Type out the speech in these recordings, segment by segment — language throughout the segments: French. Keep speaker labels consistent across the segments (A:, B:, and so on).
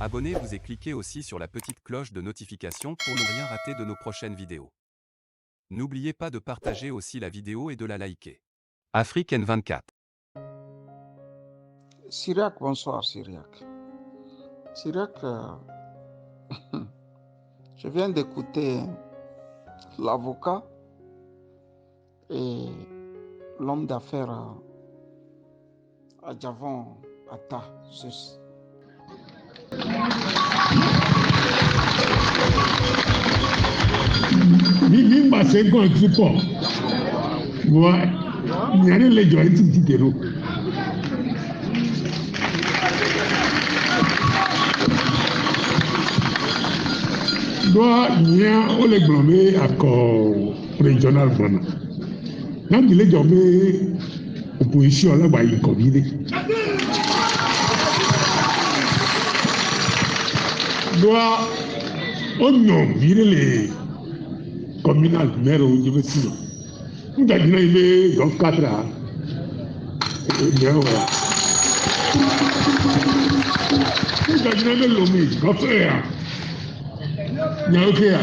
A: Abonnez-vous et cliquez aussi sur la petite cloche de notification pour ne rien rater de nos prochaines vidéos. N'oubliez pas de partager aussi la vidéo et de la liker. Afrique N24.
B: Syriac, bonsoir Syriac. Syriac, je viens d'écouter l'avocat et l'homme d'affaires Adjavon Atta.
C: Bibi mbase gan ti pọ̀ wa nyare le jọ ti ti kero do nya o le gbọn me akọ regional gbọnà náà le jọ me opposition ọlọgbà yìí kọ bí dé do o yàn bí le communal maire o jebe si nga dina ile do katra nyawa nga dina ile lomi go fea nyawa fea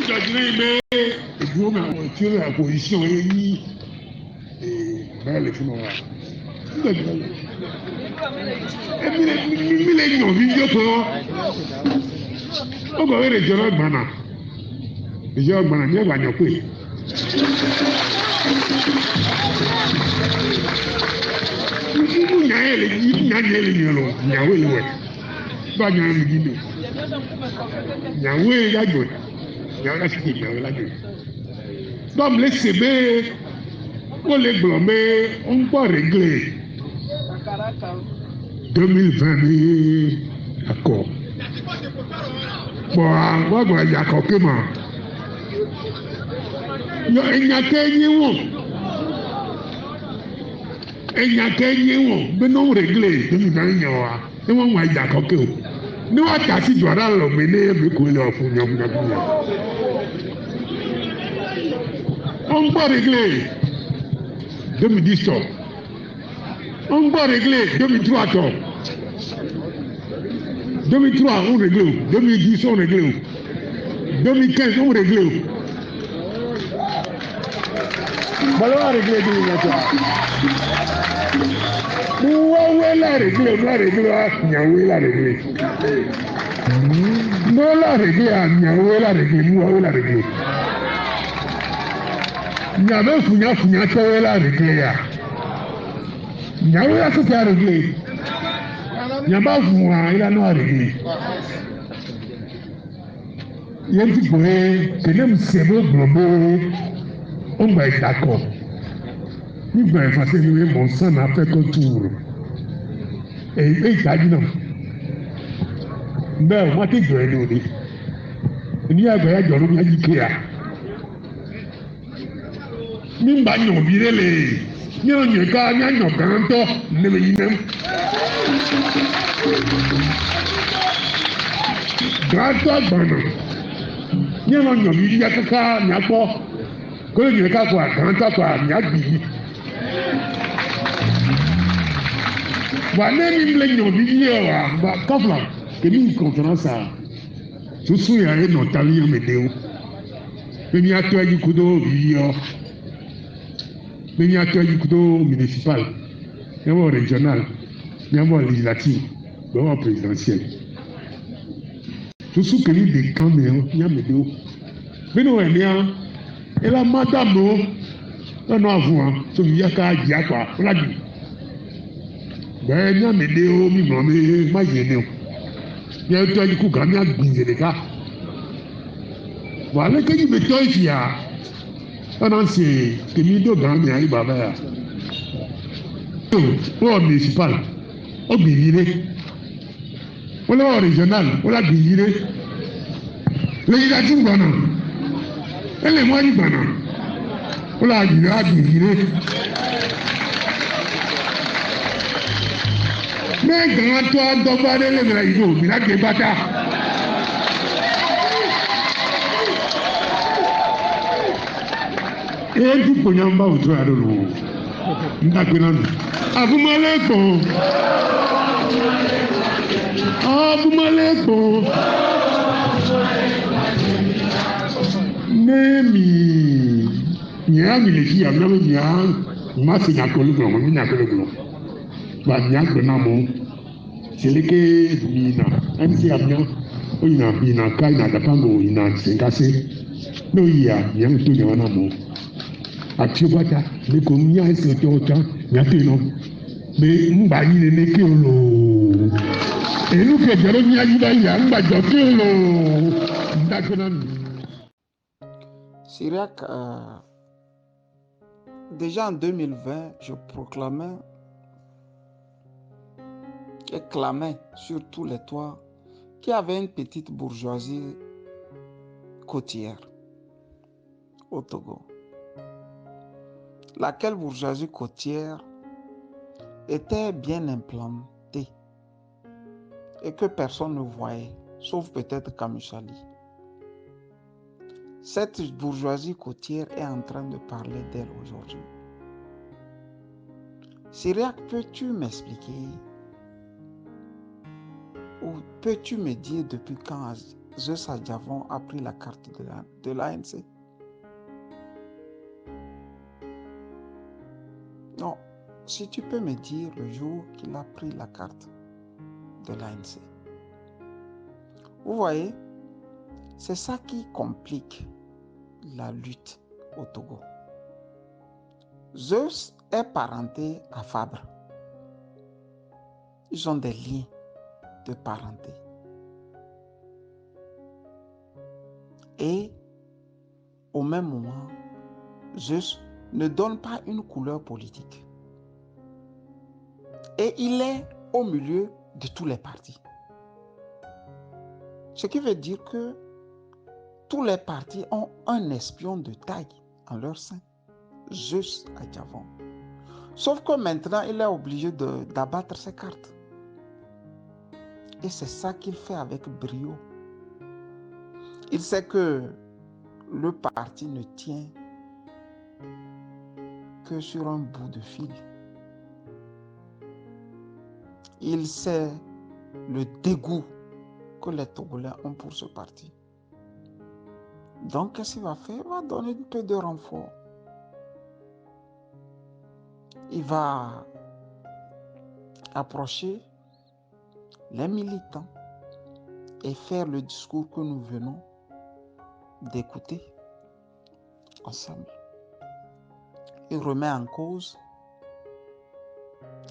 C: nga dina ile edu na o tire a position yi bale fún wa nga dina mi le nyo video ko o go re jọrọ gbana ìjọ ọgbọ̀nà ní ẹ̀wà yàn pé nínú nyàyẹ̀ lè yàn lọ nyàwó ìwẹ̀ bá nyàwó mi dìde nyàwó ìyàjọ nyàwó lásìkò nyàwó ìyàjọ bọ́ọ̀mù lè ṣe bẹ́ẹ̀ ó lè gbọ̀ mẹ́ ó ń pọ̀ réglé 2020 ní akọ pọ̀ àwọn àgbà yàkọ̀ kéma. Yo enyake nye wo be no regle demi na nyawa e won wa ja koke o ni wa ta si jora lo me ne be ko le ofun nyom na bi on ba regle demi disto on ba regle demi trois to demi trois on regle demi 10 on regle demi 15 on regle Balwa regle di ngacha. Buwa la regle nyawe la regle. No la regle nyawe la regle buwa la regle. Nyabe funya tawe la regle ya. Nyawe la so ta regle. Nyaba fuwa ila no regle. Yenti boye kenem sebo globo. On va être d'accord. Nous allons effacer mon sang n'a fait qu'un tour. Et il a dit non. Mais moi, tu dois nous dire. Il y a un gars qui a dit qu'il y a. Nous allons virer les. Nous allons dire qu'il y a un canton. Nous allons dire. Grâce à Bana. Nous allons dire qu'il y a un canton. Kolo nyere ka kwa kanta kwa nyagbi wa neni mle nyo biye wa ba kafla kemi conférence a susu ya e no tali medeo bemi ato aji kudo biyo bemi ato aji kudo municipal yamo régional yamo législatif yamo présidentiel susu kemi de kameo ya medeo beno emia et la madame non avant so ya ka ja kwa lagi ben ya medeo mi mo me ma ye ne o ya to ji ku ga mi agbinze de ka wa le ke ni be to ifia ona se ke mi do ga mi ai baba ya o municipal o gbiyire o le regional o la gbiyire législative gbana ele mo yi gbana o la gbiyire mais grand toi dọba de le mera ido mi la ke bata e du ko nyamba o to ado lo nda pe na afumale ko Abumaleko. Nemi. Nyami le fi amna nya masi nyakolo glo mi nyakolo glo. Ba nyakolo na mo. Seleke bina. MC amna. Oyina bina kai na dapango ina sengase. No ya nyang tu nyana mo. Atiobata me ko nya ese to nyate no. Me mba yi ne ke lo. Elu ke jere nya yi ba ya mba jo ke lo. Ndakona
B: Syriac, déjà en 2020, je proclamais et clamais sur tous les toits qu'il y avait une petite bourgeoisie côtière au Togo. Laquelle bourgeoisie côtière était bien implantée et que personne ne voyait, sauf peut-être Kamushali. Cette bourgeoisie côtière est en train de parler d'elle aujourd'hui. Syriac, peux-tu m'expliquer ou peux-tu me dire depuis quand Zeus Adjavon a pris la carte de l'ANC? Non, si tu peux me dire le jour qu'il a pris la carte de l'ANC. Vous voyez, c'est ça qui complique la lutte au Togo. Zeus est parenté à Fabre. Ils ont des liens de parenté. Et au même moment, Zeus ne donne pas une couleur politique. Et il est au milieu de tous les partis. Ce qui veut dire que tous les partis ont un espion de taille en leur sein, Zeus Adjavon. Sauf que maintenant, il est obligé d'abattre ses cartes. Et c'est ça qu'il fait avec brio. Il sait que le parti ne tient que sur un bout de fil. Il sait le dégoût que les Togolais ont pour ce parti. Donc, qu'est-ce qu'il va faire? Il va donner un peu de renfort. Il va approcher les militants et faire le discours que nous venons d'écouter ensemble. Il remet en cause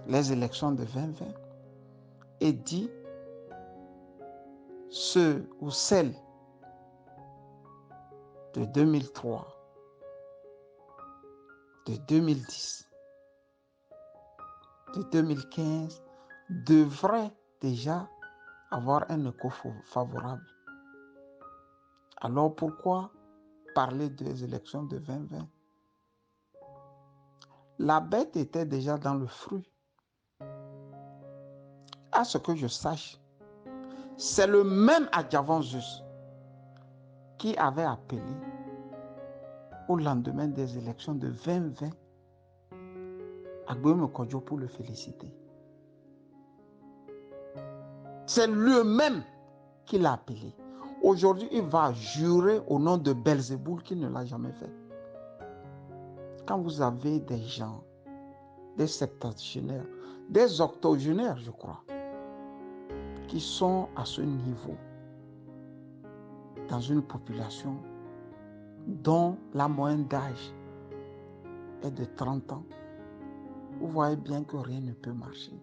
B: les élections de 2020 et dit ceux ou celles de 2003, de 2010, de 2015 devraient déjà avoir un écho favorable. Alors pourquoi parler des élections de 2020? La bête était déjà dans le fruit. À ce que je sache, c'est le même Adjavon Zeus qui avait appelé au lendemain des élections de 2020 Agboyeme Kodjo pour le féliciter. C'est lui-même qui l'a appelé. Aujourd'hui, il va jurer au nom de Belzéboul qu'il ne l'a jamais fait. Quand vous avez des gens, des septuagénaires, des octogénaires, je crois, qui sont à ce niveau dans une population dont la moyenne d'âge est de 30 ans, vous voyez bien que rien ne peut marcher.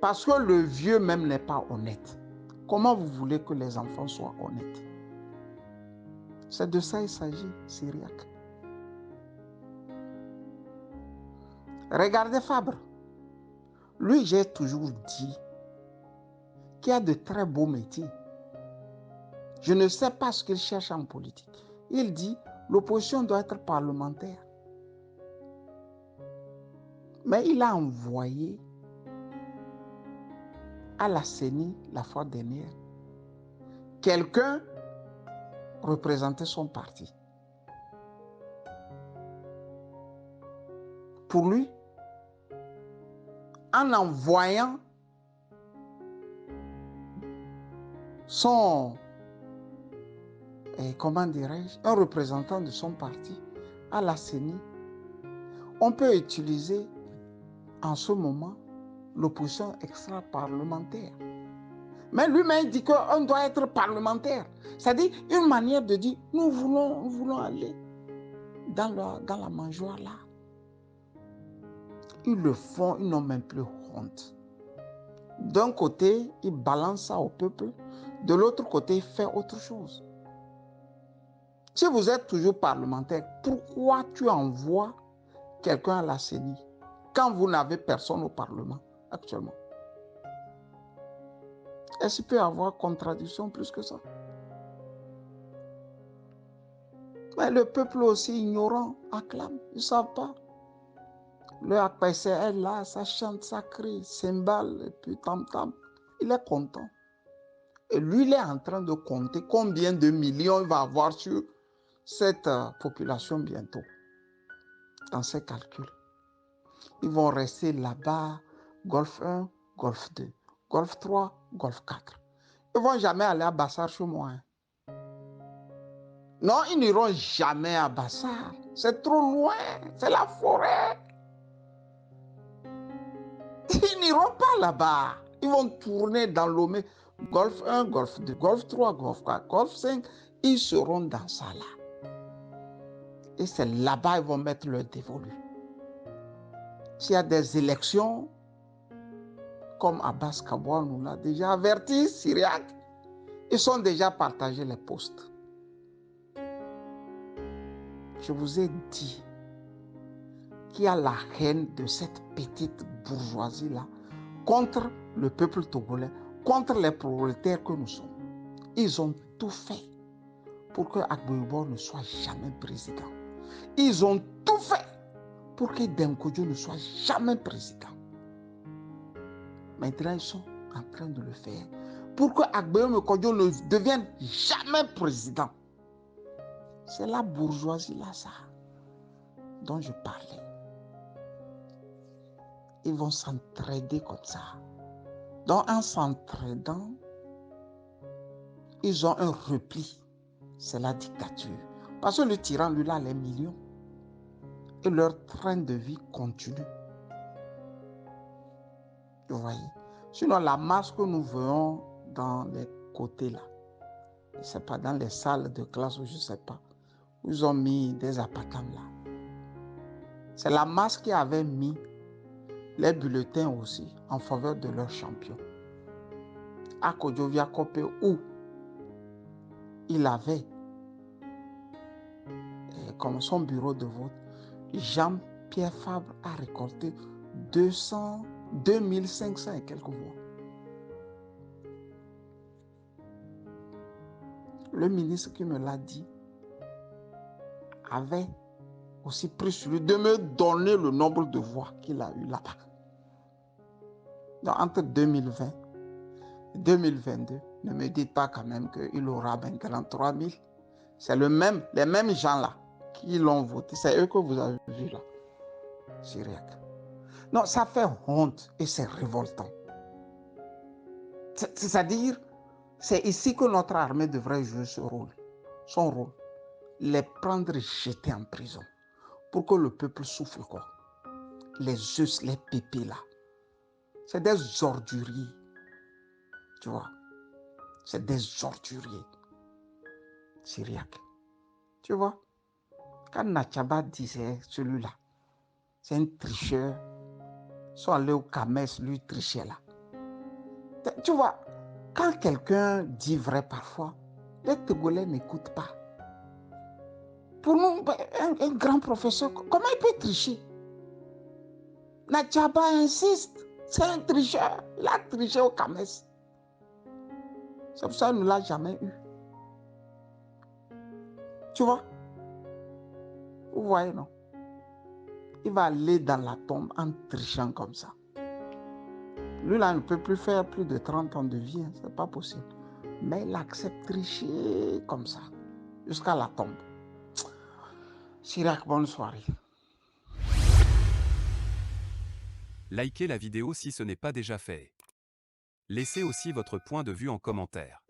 B: Parce que le vieux même n'est pas honnête. Comment vous voulez que les enfants soient honnêtes? C'est de ça il s'agit, Syriac. Regardez Fabre. Lui, j'ai toujours dit qu'il y a de très beaux métiers. Je ne sais pas ce qu'il cherche en politique. Il dit l'opposition doit être parlementaire. Mais il a envoyé à la CENI la fois dernière quelqu'un représenter son parti. Pour lui, en envoyant son, comment dirais-je, un représentant de son parti à la CENI, on peut utiliser en ce moment l'opposition extra-parlementaire. Mais lui-même dit qu'on doit être parlementaire. C'est-à-dire une manière de dire, nous voulons aller dans la mangeoire là. Ils le font, ils n'ont même plus honte. D'un côté, ils balancent ça au peuple. De l'autre côté, ils font autre chose. Si vous êtes toujours parlementaire, pourquoi tu envoies quelqu'un à la CENI quand vous n'avez personne au Parlement actuellement? Est-ce qu'il peut y avoir contradiction plus que ça? Mais le peuple aussi ignorant acclame, ils ne savent pas. Le APC est là, ça chante, ça crie, cymbale, et puis tam-tam. Il est content. Et lui, il est en train de compter combien de millions il va avoir sur cette population bientôt. Dans ses calculs. Ils vont rester là-bas, Golfe 1, Golfe 2, Golfe 3, Golfe 4. Ils ne vont jamais aller à Bassar chez moi. Non, ils n'iront jamais à Bassar. C'est trop loin, c'est la forêt. Ils n'iront pas là-bas. Ils vont tourner dans Lomé. Golfe 1, Golfe 2, Golfe 3, Golfe 4, Golfe 5. Ils seront dans ça là. Et c'est là-bas qu'ils vont mettre leur dévolu. S'il y a des élections, comme Abbas Kaboua nous l'a déjà averti, Syriac, ils sont déjà partagés les postes. Je vous ai dit qu'il y a la haine de cette petite bourgeoisie-là contre le peuple togolais, contre les prolétaires que nous sommes. Ils ont tout fait pour que Agbo ne soit jamais président. Ils ont tout fait pour que Denkodjo ne soit jamais président. Maintenant, ils sont en train de le faire pour que Agbo Kodjo ne devienne jamais président. C'est la bourgeoisie là, ça, dont je parlais. Ils vont s'entraider comme ça. Donc, en s'entraidant, ils ont un repli. C'est la dictature. Parce que le tyran, lui, a les millions. Et leur train de vie continue. Vous voyez? Sinon, la masse que nous voyons dans les côtés là, je ne sais pas, dans les salles de classe ou je ne sais pas, où ils ont mis des appartements là. C'est la masse qui avait mis les bulletins aussi en faveur de leur champion. À Kodjovia Kopé, où il avait comme son bureau de vote, Jean-Pierre Fabre a récolté 2500 et quelques voix. Le ministre qui me l'a dit avait aussi pris sur lui de me donner le nombre de voix qu'il a eu là-bas. Donc, entre 2020 et 2022, ne me dites pas quand même qu'il aura maintenant 3000. C'est les mêmes gens là qui l'ont voté. C'est eux que vous avez vus là. Syriac. Non, ça fait honte et c'est révoltant. C'est-à-dire, c'est ici que notre armée devrait jouer son rôle. Les prendre et jeter en prison pour que le peuple souffle quoi. Les us, les pépés là. C'est des orduriers. Tu vois. C'est des orduriers. Syriac. Tu vois. Quand Nachaba disait celui-là, c'est un tricheur. Ils sont allés au Kames, lui tricher là. Tu vois, quand quelqu'un dit vrai parfois, les Togolais n'écoutent pas. Pour nous, un grand professeur, comment il peut tricher? Nachaba insiste, c'est un tricheur. Il a triché au Kames. C'est pour ça qu'il ne l'a jamais eu. Tu vois? Vous voyez, non? Il va aller dans la tombe en trichant comme ça. Lui, là, ne peut plus faire plus de 30 ans de vie. Ce n'est pas possible. Mais il accepte tricher comme ça, jusqu'à la tombe. Syriac, bonne soirée.
A: Likez la vidéo si ce n'est pas déjà fait. Laissez aussi votre point de vue en commentaire.